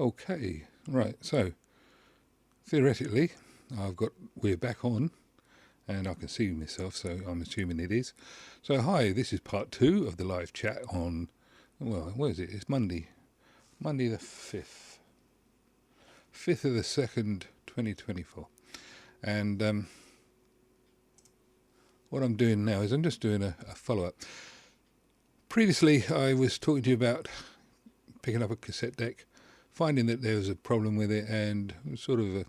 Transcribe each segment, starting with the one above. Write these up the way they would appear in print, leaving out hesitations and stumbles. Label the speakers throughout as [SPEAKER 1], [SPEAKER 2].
[SPEAKER 1] Okay, right, so theoretically we're back on and I can see myself, so I'm assuming it is. So hi, this is part 2 of the live chat on, well, what is it? It's Monday the 5th of the 2nd, 2024. And what I'm doing now is I'm just doing a follow-up. Previously I was talking to you about picking up a cassette deck, finding that there was a problem with it and sort of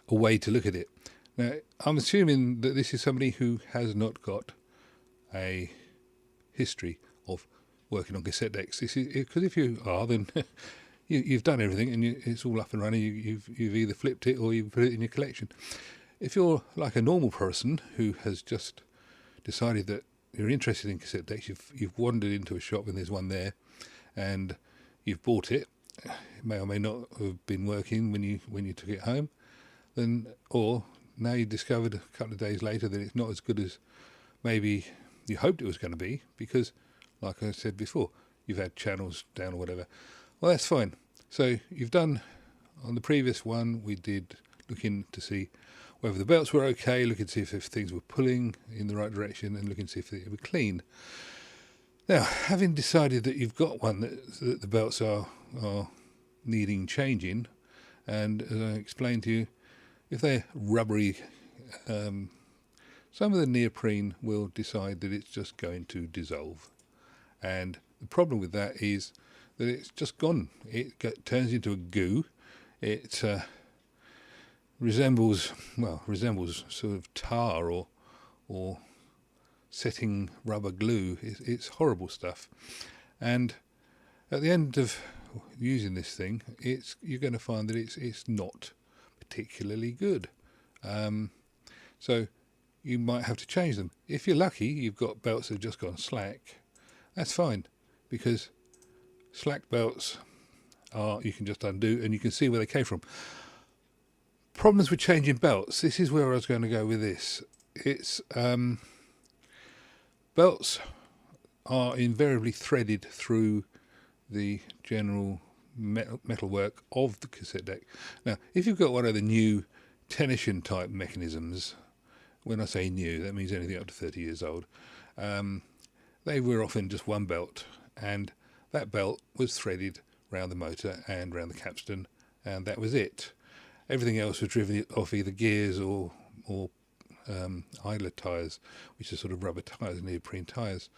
[SPEAKER 1] a way to look at it. Now, I'm assuming that this is somebody who has not got a history of working on cassette decks. This is because if you are, then you've done everything and it's all up and running. You've either flipped it or you've put it in your collection. If you're like a normal person who has just decided that you're interested in cassette decks, you've wandered into a shop and there's one there, and you've bought it. It may or may not have been working when you took it home, then or now you discovered a couple of days later that it's not as good as maybe you hoped it was going to be, because, like I said before, you've had channels down or whatever. Well, that's fine. So you've done, on the previous one, we did looking to see whether the belts were okay, looking to see if things were pulling in the right direction, and looking to see if they were clean. Now, having decided that you've got one that the belts are needing changing, and as I explained to you, if they're rubbery, some of the neoprene will decide that it's just going to dissolve. And the problem with that is that it's just gone. It turns into a goo. It resembles sort of tar or setting rubber glue. It's horrible stuff. And at the end of using this thing, you're going to find that it's not particularly good. So you might have to change them. If you're lucky, you've got belts that have just gone slack. That's fine, because slack belts you can just undo and you can see where they came from. Problems with changing belts. This is where I was going to go with this. It's belts are invariably threaded through the general metalwork of the cassette deck. Now, if you've got one of the new tension type mechanisms, when I say new, that means anything up to 30 years old, they were often just one belt, and that belt was threaded round the motor and round the capstan, and that was it. Everything else was driven off either gears or idler tyres, which are sort of rubber tyres, neoprene tyres.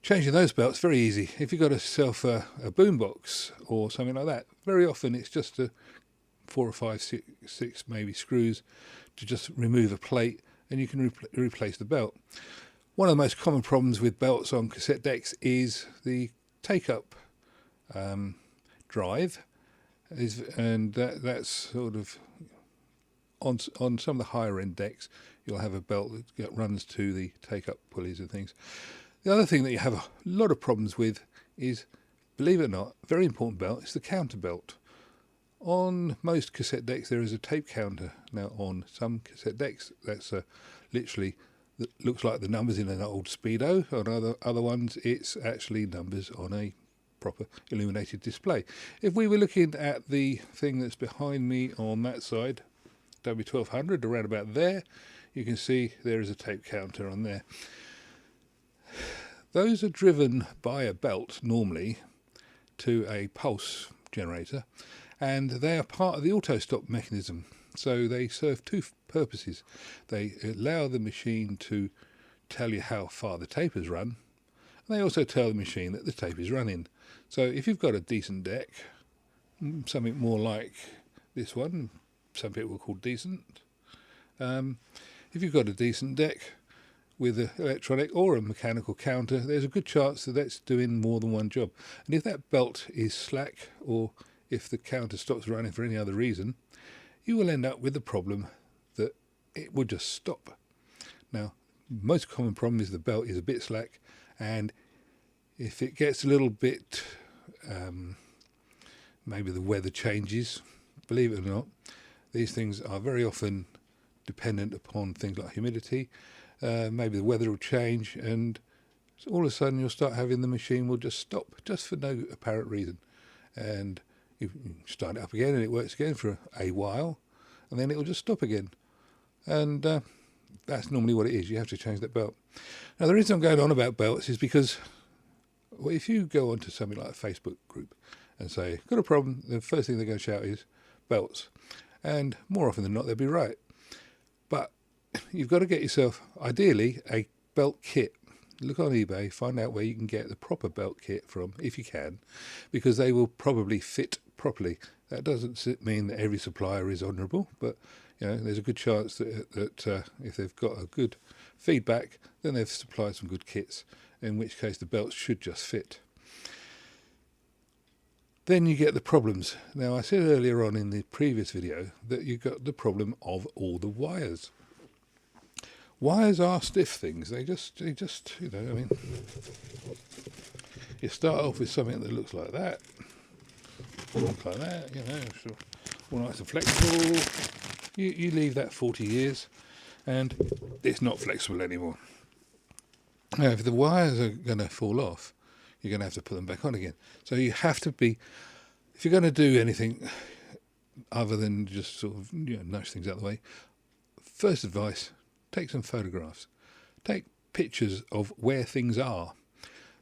[SPEAKER 1] Changing those belts, very easy. If you've got yourself a boombox or something like that, very often it's just 4 or 5, 6 maybe screws to just remove a plate, and you can replace the belt. One of the most common problems with belts on cassette decks is the take-up drive, and that's sort of on some of the higher end decks. You'll have a belt that runs to the take-up pulleys and things. The other thing that you have a lot of problems with is, believe it or not, a very important belt is the counter belt. On most cassette decks there is a tape counter. Now on some cassette decks that's literally looks like the numbers in an old Speedo. On other ones it's actually numbers on a proper illuminated display. If we were looking at the thing that's behind me on that side, W1200, around about there, you can see there is a tape counter on there. Those are driven by a belt normally to a pulse generator, and they are part of the auto stop mechanism. So they serve two purposes. They allow the machine to tell you how far the tape has run, and they also tell the machine that the tape is running. So if you've got a decent deck, something more like this one, some people call decent, if you've got a decent deck with an electronic or a mechanical counter, there's a good chance that that's doing more than one job. And if that belt is slack, or if the counter stops running for any other reason, you will end up with the problem that it will just stop. Now, most common problem is the belt is a bit slack, and if it gets a little bit, maybe the weather changes, believe it or not, these things are very often dependent upon things like humidity. Maybe the weather will change, and all of a sudden you'll start having the machine will just stop, just for no apparent reason. And You start it up again and it works again for a while, and then it will just stop again. And that's normally what it is. You have to change that belt. Now, the reason I'm going on about belts is because if you go onto something like a Facebook group and say, got a problem, the first thing they're going to shout is belts. And more often than not, they'll be right. But you've got to get yourself, ideally, a belt kit. Look on eBay, find out where you can get the proper belt kit from, if you can, because they will probably fit properly. That doesn't mean that every supplier is honourable, but there's a good chance that if they've got a good feedback, then they've supplied some good kits, in which case the belts should just fit. Then you get the problems. Now, I said earlier on in the previous video that you got the problem of all the wires. Wires are stiff things. They just, you start off with something that looks like that, so all nice and flexible. You leave that 40 years, and it's not flexible anymore. Now, if the wires are going to fall off, you're going to have to put them back on again. So you have to be, if you're going to do anything other than just sort of nudge things out of the way, first advice, take some photographs. Take pictures of where things are.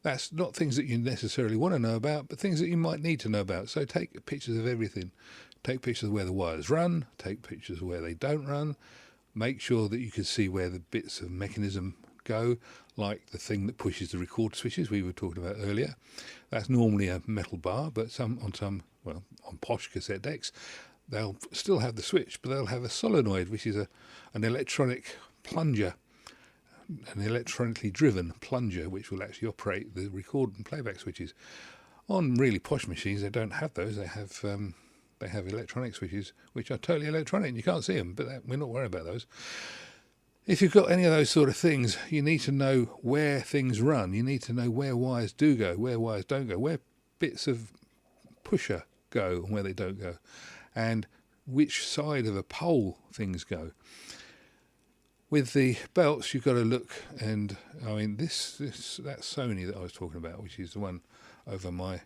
[SPEAKER 1] That's not things that you necessarily want to know about, but things that you might need to know about. So take pictures of everything. Take pictures of where the wires run. Take pictures of where they don't run. Make sure that you can see where the bits of mechanism go, like the thing that pushes the record switches we were talking about earlier. That's normally a metal bar, but on posh cassette decks, they'll still have the switch, but they'll have a solenoid, which is an electronic plunger, an electronically driven plunger, which will actually operate the record and playback switches. On really posh machines, they don't have those. They have electronic switches, which are totally electronic, and you can't see them, but we're not worried about those. If you've got any of those sort of things, you need to know where things run. You need to know where wires do go, where wires don't go, where bits of pusher go and where they don't go, and which side of a pole things go. With the belts, you've got to look, and I mean that Sony that I was talking about, which is the one over my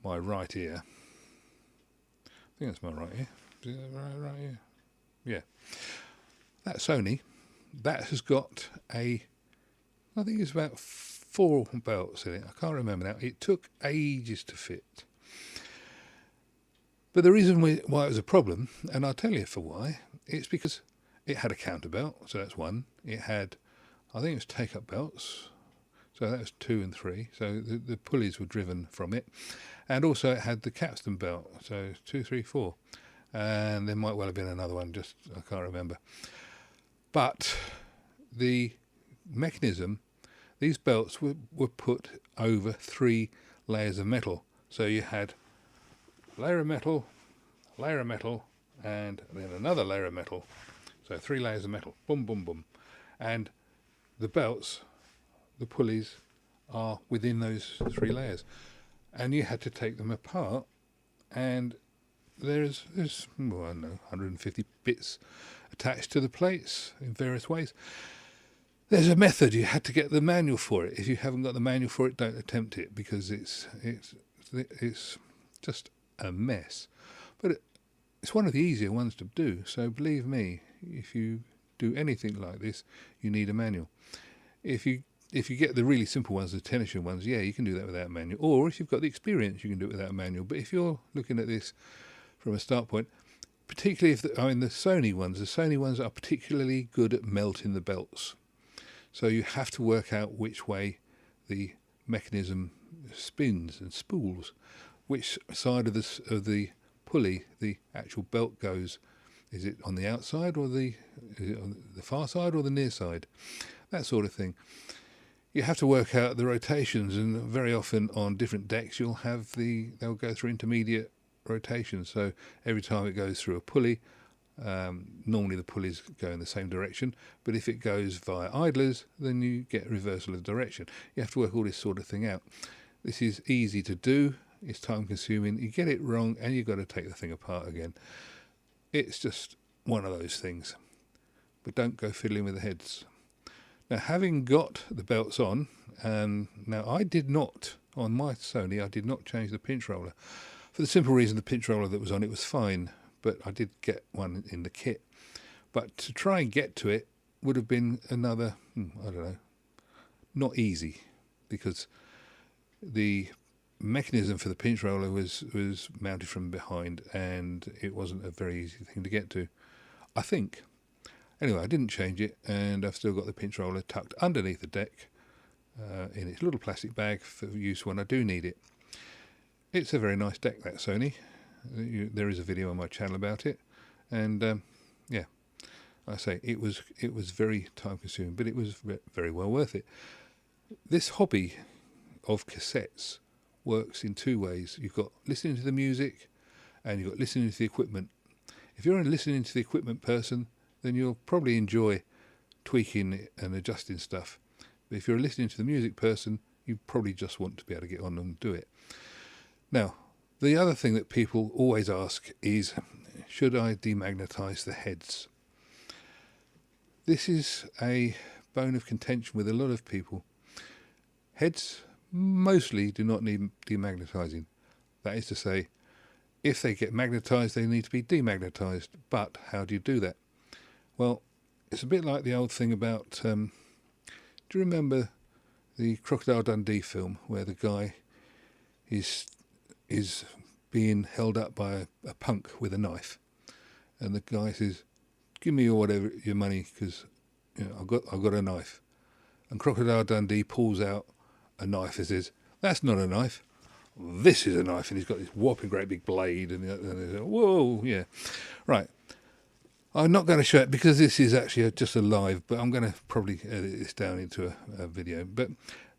[SPEAKER 1] right ear. I think that's my right ear. Is that right ear? Yeah. That Sony, that has got I think it's about 4 belts in it. I can't remember now. It took ages to fit. But the reason why it was a problem, and I'll tell you for why, it's because it had a counter belt, so that's one. It had, I think it was take-up belts, so that was 2 and 3. So the pulleys were driven from it. And also it had the capstan belt, so 2, 3, 4. And there might well have been another one, just I can't remember. But the mechanism, these belts were put over 3 layers of metal. So you had layer of metal, and then another layer of metal. So 3 layers of metal, boom, boom, boom. And the belts, the pulleys, are within those 3 layers. And you had to take them apart, and there's 150 bits attached to the plates in various ways. There's a method. You had to get the manual for it. If you haven't got the manual for it, don't attempt it, because it's just a mess. But it's one of the easier ones to do. So believe me, if you do anything like this, you need a manual. If you get the really simple ones, the tension ones, yeah, you can do that without a manual. Or if you've got the experience, you can do it without a manual. But if you're looking at this from a start point, particularly the Sony ones are particularly good at melting the belts. So you have to work out which way the mechanism spins and spools, which side of the pulley the actual belt goes. Is it on the outside, or is it on the far side or the near side? That sort of thing. You have to work out the rotations, and very often on different decks they'll go through intermediate rotations. So every time it goes through a pulley, normally the pulleys go in the same direction, but if it goes via idlers, then you get reversal of direction. You have to work all this sort of thing out. This is easy to do. It's time consuming. You get it wrong and you've got to take the thing apart again. It's just one of those things. But don't go fiddling with the heads. Now, having got the belts on, now I did not, on my Sony, I did not change the pinch roller. for the simple reason the pinch roller that was on it was fine, but I did get one in the kit. But to try and get to it would have been another, I don't know, not easy, because the mechanism for the pinch roller was mounted from behind, and it wasn't a very easy thing to get to, I think. Anyway, I didn't change it, and I've still got the pinch roller tucked underneath the deck in its little plastic bag for use when I do need it. It's a very nice deck, that Sony. There is a video on my channel about it, and yeah, I say it was very time consuming, but it was very well worth it. This hobby of cassettes works in two ways. You've got listening to the music, and you've got listening to the equipment. If you're a listening to the equipment person, then you'll probably enjoy tweaking and adjusting stuff. But if you're a listening to the music person, you probably just want to be able to get on and do it. Now, the other thing that people always ask is, should I demagnetize the heads? This is a bone of contention with a lot of people. Heads mostly do not need demagnetizing. That is to say, if they get magnetized, they need to be demagnetized. But how do you do that? Well, it's a bit like the old thing about, do you remember the Crocodile Dundee film where the guy is being held up by a punk with a knife, and the guy says, "Give me your money, because I've got a knife." And Crocodile Dundee pulls out a knife and says, "That's not a knife. This is a knife." And he's got this whopping great big blade, and they say, "Whoa, yeah, right." I'm not going to show it because this is actually just a live, but I'm going to probably edit this down into a video. But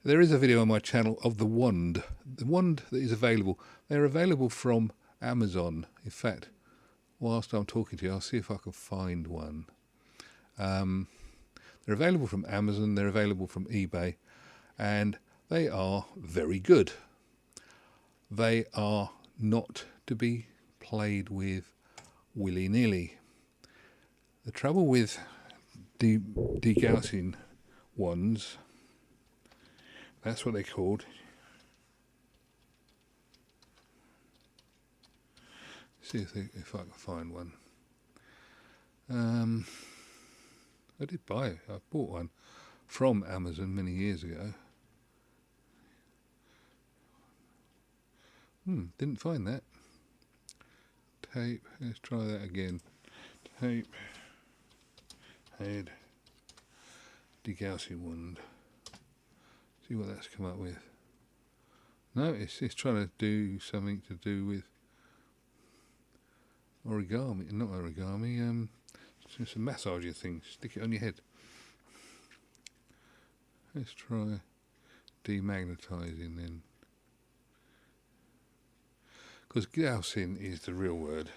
[SPEAKER 1] there is a video on my channel of the wand that is available. They're available from Amazon. In fact, whilst I'm talking to you, I'll see if I can find one. They're available from Amazon, they're available from eBay, and they are very good. They are not to be played with willy-nilly. The trouble with degaussing wands, that's what they're called. See if I can find one. I did buy it. I bought one from Amazon many years ago. Didn't find that. Tape. Let's try that again. Tape. Head. Degaussing wand. See what that's come up with. No, it's trying to do something to do with origami. Not origami. It's a massaging thing. Stick it on your head. Let's try demagnetizing then. Because gaussing is the real word.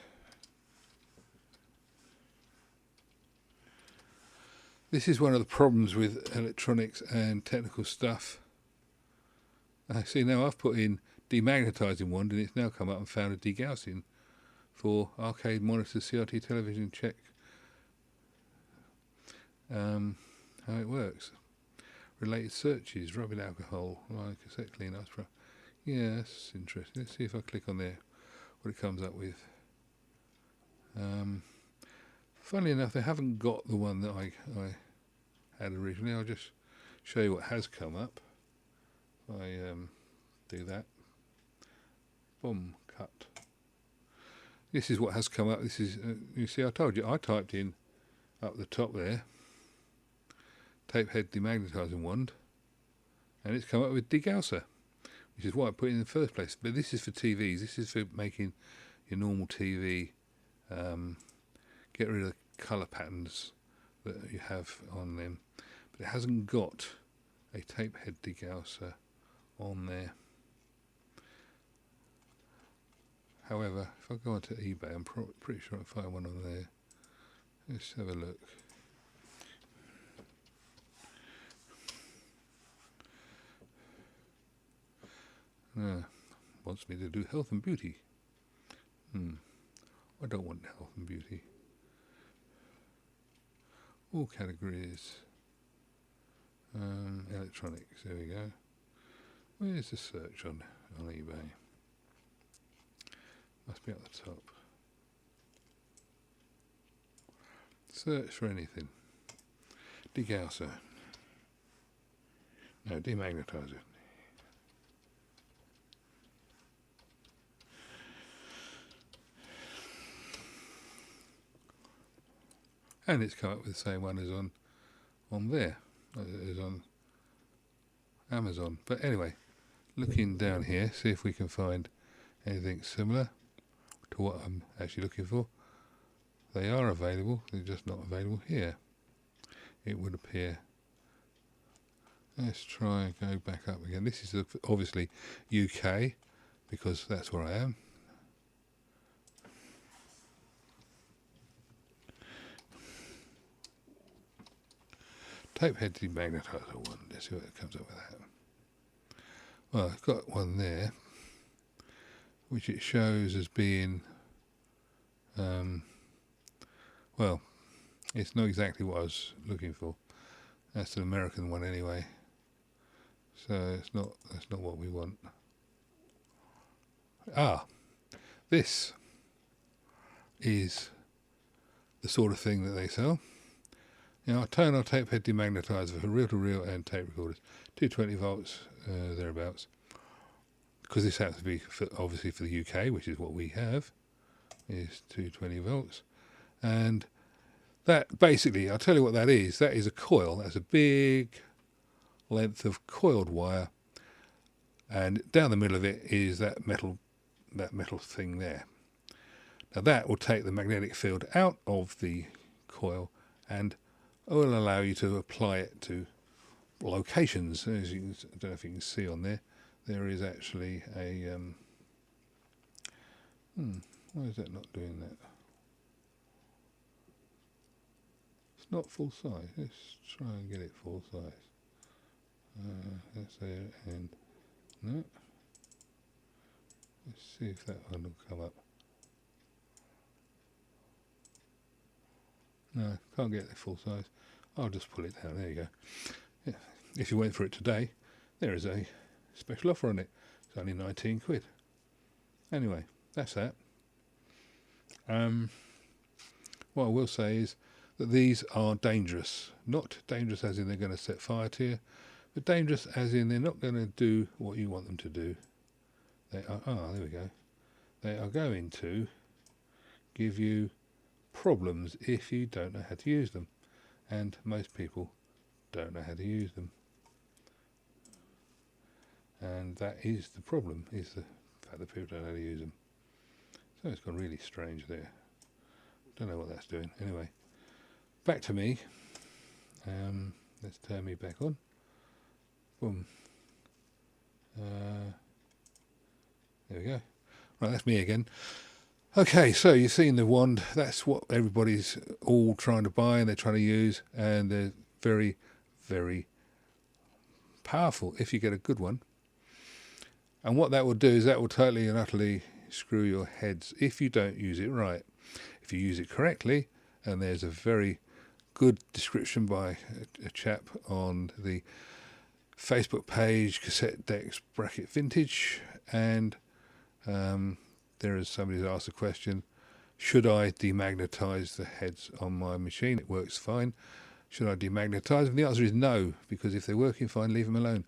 [SPEAKER 1] This is one of the problems with electronics and technical stuff. I see now I've put in demagnetizing wand, and it's now come up and found a degaussing for arcade monitor, CRT television. Check how it works. Related searches, rubbing alcohol, like cassette cleanup. Yeah, that's interesting. Let's see if I click on there, what it comes up with. Funnily enough, they haven't got the one that I had originally. I'll just show you what has come up. I do that. Boom, cut. This is what has come up. This is, you see, I told you, I typed in up the top there, tape head demagnetizing wand, and it's come up with degausser, which is what I put in the first place. But this is for TVs. This is for making your normal TV, get rid of the colour patterns that you have on them. But it hasn't got a tape head degausser on there. However, if I go onto eBay, I'm pretty sure I can find one on there. Let's have a look. Wants me to do health and beauty. I don't want health and beauty. All categories. Electronics, there we go. Where's the search on eBay? Must be at the top. Search for anything. Degausser. No, demagnetizer. And it's come up with the same one as on there, as on Amazon. But anyway, looking down here, see if we can find anything similar to what I'm actually looking for. They are available, they're just not available here. It would appear. Let's try and go back up again. This is obviously UK, because that's where I am. Tape head demagnetizer one. Let's see what it comes up with that. Well, I've got one there, which it shows as being, well, it's not exactly what I was looking for. That's an American one anyway, so that's not what we want. Ah, this is the sort of thing that they sell. Now, tonal tape head demagnetizer for reel-to-reel and tape recorders, 220 volts, thereabouts. Because this happens to be obviously for the UK, which is what we have, is 220 volts. And that basically, I'll tell you what that is. That is a coil. That's a big length of coiled wire, and down the middle of it is that metal thing there. Now that will take the magnetic field out of the coil and will allow you to apply it to locations. As you can, I don't know if you can see on there, there is actually a why is that not doing that? It's not full size. Let's try and get it full size. That's there, and no. Let's see if that one will come up. No, can't get it full size. I'll just pull it down. There you go. Yeah. If you went for it today, there is a special offer on it. It's only 19 quid. Anyway, that's that. What I will say is that these are dangerous. Not dangerous as in they're going to set fire to you, but dangerous as in they're not going to do what you want them to do. They are, there we go. They are going to give you problems if you don't know how to use them. And most people don't know how to use them. And that is the problem, is the fact that people don't know how to use them. So it's gone really strange there. Don't know what that's doing. Anyway, back to me. Let's turn me back on. Boom. There we go. Right, that's me again. Okay, so you've seen the wand. That's what everybody's all trying to buy and they're trying to use, and they're very, very powerful if you get a good one. And what that will do is that will totally and utterly screw your heads if you don't use it right. If you use it correctly, and there's a very good description by a chap on the Facebook page, Cassette Decks Bracket Vintage, and there is somebody who's asked a question, should I demagnetize the heads on my machine? It works fine. Should I demagnetize them? The answer is no, because if they're working fine, leave them alone.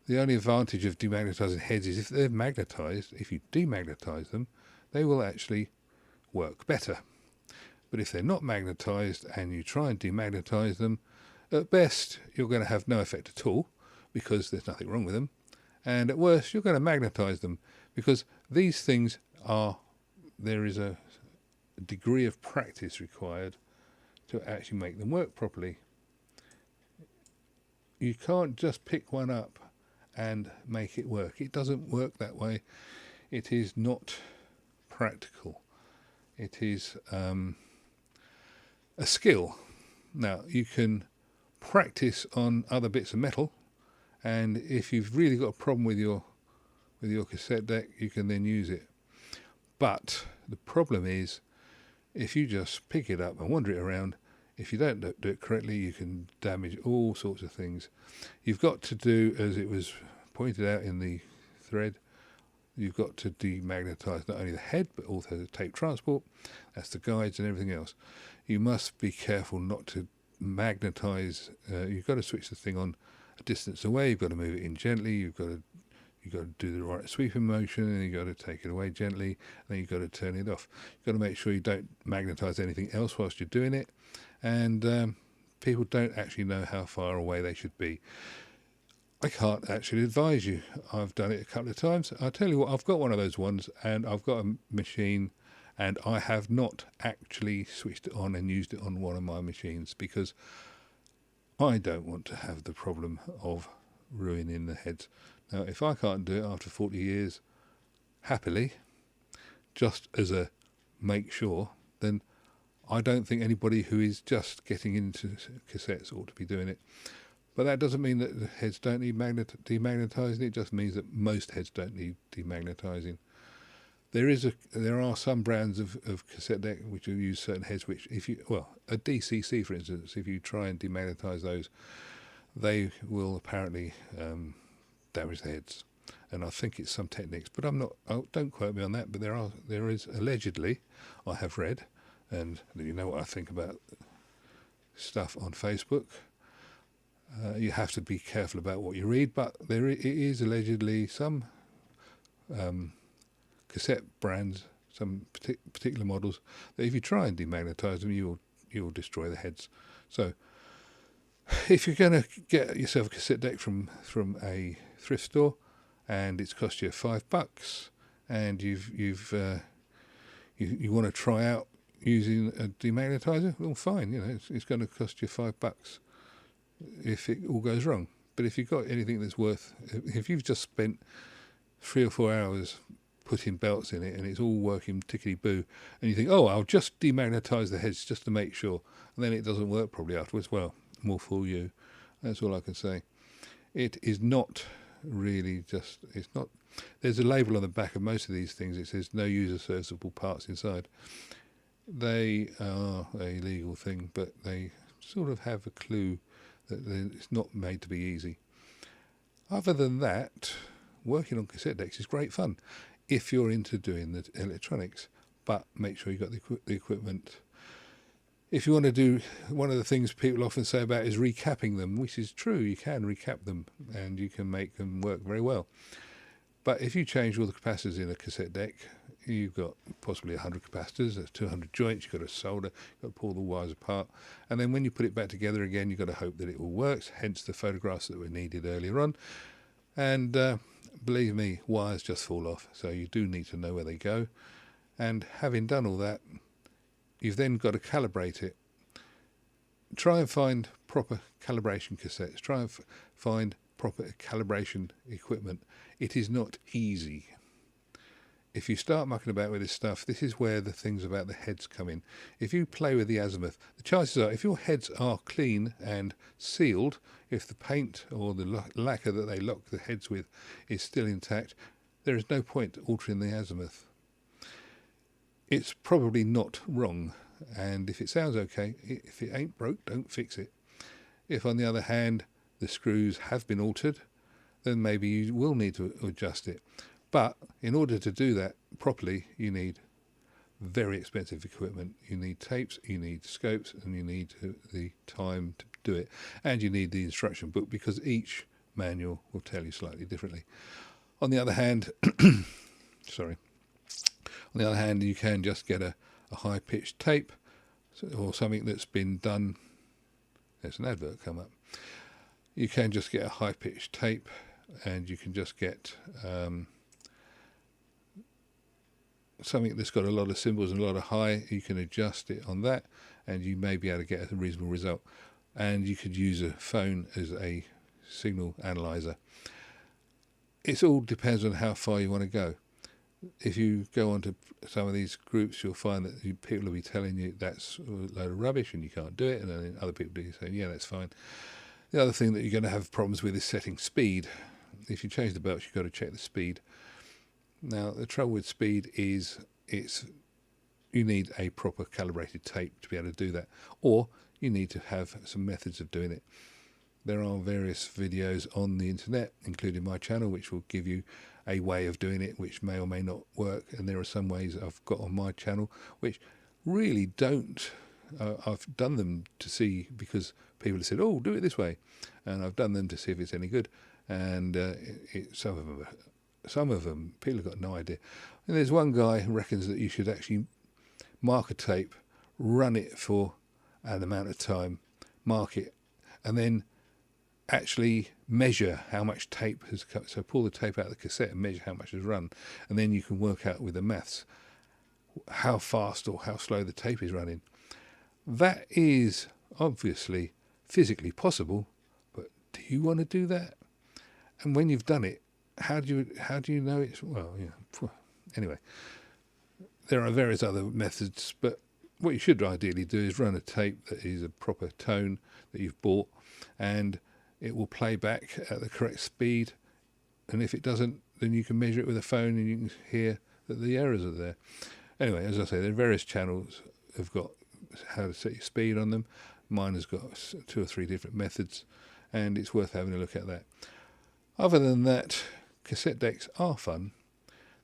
[SPEAKER 1] The only advantage of demagnetizing heads is if they're magnetized, if you demagnetize them, they will actually work better. But if they're not magnetized and you try and demagnetize them, at best you're going to have no effect at all because there's nothing wrong with them. And at worst you're going to magnetize them because these things there is a degree of practice required to actually make them work properly. You can't just pick one up and make it work. It doesn't work that way. It is not practical. It is a skill. Now, you can practice on other bits of metal, and if you've really got a problem with your cassette deck, you can then use it. But the problem is, if you just pick it up and wander it around, if you don't do it correctly, you can damage all sorts of things. You've got to do, as it was pointed out in the thread, you've got to demagnetise not only the head but also the tape transport. That's the guides and everything else. You must be careful not to magnetise. You've got to switch the thing on a distance away. You've got to move it in gently. You've got to do the right sweeping motion, and you've got to take it away gently, and then you've got to turn it off. You've got to make sure you don't magnetise anything else whilst you're doing it, and people don't actually know how far away they should be. I can't actually advise you. I've done it a couple of times. I'll tell you what, I've got one of those ones, and I've got a machine, and I have not actually switched it on and used it on one of my machines because I don't want to have the problem of ruining the heads. Now, if I can't do it after 40 years, happily, just as a make sure, then I don't think anybody who is just getting into cassettes ought to be doing it. But that doesn't mean that the heads don't need demagnetizing. It just means that most heads don't need demagnetizing. There are some brands of cassette deck which will use certain heads which, a DCC for instance, if you try and demagnetize those, they will apparently damage the heads. And I think it's some techniques, but don't quote me on that, but there is allegedly, I have read, and you know what I think about stuff on Facebook. You have to be careful about what you read, but it is allegedly some cassette brands, some particular models, that if you try and demagnetise them, you'll destroy the heads. So if you're going to get yourself a cassette deck from a thrift store, and it's cost you $5, and you want to try out using a demagnetizer, well, fine, it's going to cost you $5 if it all goes wrong. But if you've got anything that's worth, if you've just spent 3 or 4 hours putting belts in it and it's all working tickety-boo, and you think, oh, I'll just demagnetise the heads just to make sure, and then it doesn't work probably afterwards, well, more fool you. That's all I can say. It is not really there's a label on the back of most of these things. It says no user serviceable parts inside. They are a legal thing, but they sort of have a clue that it's not made to be easy. Other than that, working on cassette decks is great fun if you're into doing the electronics, but make sure you've got the equipment. If you want to do, one of the things people often say about is recapping them, which is true. You can recap them and you can make them work very well. But if you change all the capacitors in a cassette deck, you've got possibly 100 capacitors, there's 200 joints, you've got to solder, you've got to pull the wires apart. And then when you put it back together again, you've got to hope that it all works, hence the photographs that were needed earlier on. And believe me, wires just fall off, so you do need to know where they go. And having done all that, you've then got to calibrate it. Try and find proper calibration cassettes. Try and find proper calibration equipment. It is not easy. If you start mucking about with this stuff, this is where the things about the heads come in. If you play with the azimuth, the chances are, if your heads are clean and sealed, if the paint or the lacquer that they lock the heads with is still intact, there is no point altering the azimuth. It's probably not wrong, and if it sounds okay, if it ain't broke, don't fix it. If, on the other hand, the screws have been altered, then maybe you will need to adjust it. But in order to do that properly, you need very expensive equipment. You need tapes, you need scopes, and you need the time to do it. And you need the instruction book, because each manual will tell you slightly differently. On the other hand, you can just get a high-pitched tape or something that's been done. There's an advert come up. You can just get a high-pitched tape, and you can just get something that's got a lot of symbols and a lot of high. You can adjust it on that, and you may be able to get a reasonable result. And you could use a phone as a signal analyzer. It all depends on how far you want to go. If you go onto some of these groups, you'll find that people will be telling you that's a load of rubbish and you can't do it, and then other people do say, yeah, that's fine. The other thing that you're going to have problems with is setting speed. If you change the belts, you've got to check the speed. Now, the trouble with speed is you need a proper calibrated tape to be able to do that, or you need to have some methods of doing it. there are various videos on the internet, including my channel, which will give you a way of doing it, which may or may not work. And there are some ways I've got on my channel which really don't. I've done them to see, because people have said, "Oh, do it this way," and I've done them to see if it's any good. And some of them, people have got no idea. And there's one guy who reckons that you should actually mark a tape, run it for an amount of time, mark it, and then actually measure how much tape has cut. So pull the tape out of the cassette and measure how much has run, and then you can work out with the maths how fast or how slow the tape is running. That is obviously physically possible, but do you want to do that? And when you've done it, how do you know it's, well, yeah. Anyway, there are various other methods, but what you should ideally do is run a tape that is a proper tone that you've bought, and it will play back at the correct speed. And if it doesn't, then you can measure it with a phone and you can hear that the errors are there. Anyway, as I say, there are various channels have got how to set your speed on them. Mine has got 2 or 3 different methods, and it's worth having a look at that. Other than that, cassette decks are fun.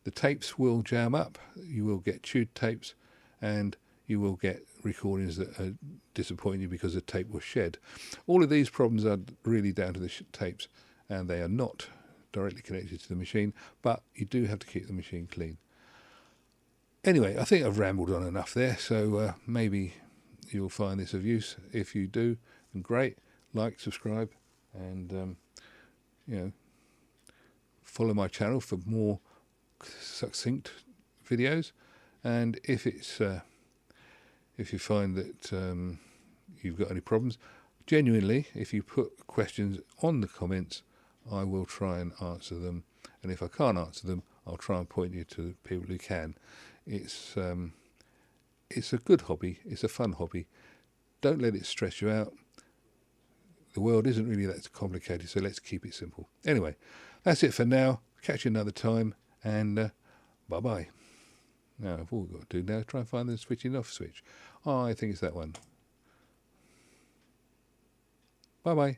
[SPEAKER 1] The tapes will jam up. You will get chewed tapes, and you will get recordings that are disappointing you because the tape was shed. All of these problems are really down to the tapes, and they are not directly connected to the machine, but you do have to keep the machine clean. Anyway, I think I've rambled on enough there, so maybe you'll find this of use. If you do, then great. Like, subscribe, and follow my channel for more succinct videos. And if you find that you've got any problems, genuinely, if you put questions on the comments, I will try and answer them. And if I can't answer them, I'll try and point you to people who can. It's a good hobby. It's a fun hobby. Don't let it stress you out. The world isn't really that complicated, so let's keep it simple. Anyway, that's it for now. Catch you another time, and bye-bye. Now, all we've got to do now is try and find the switching off switch. Oh, I think it's that one. Bye-bye.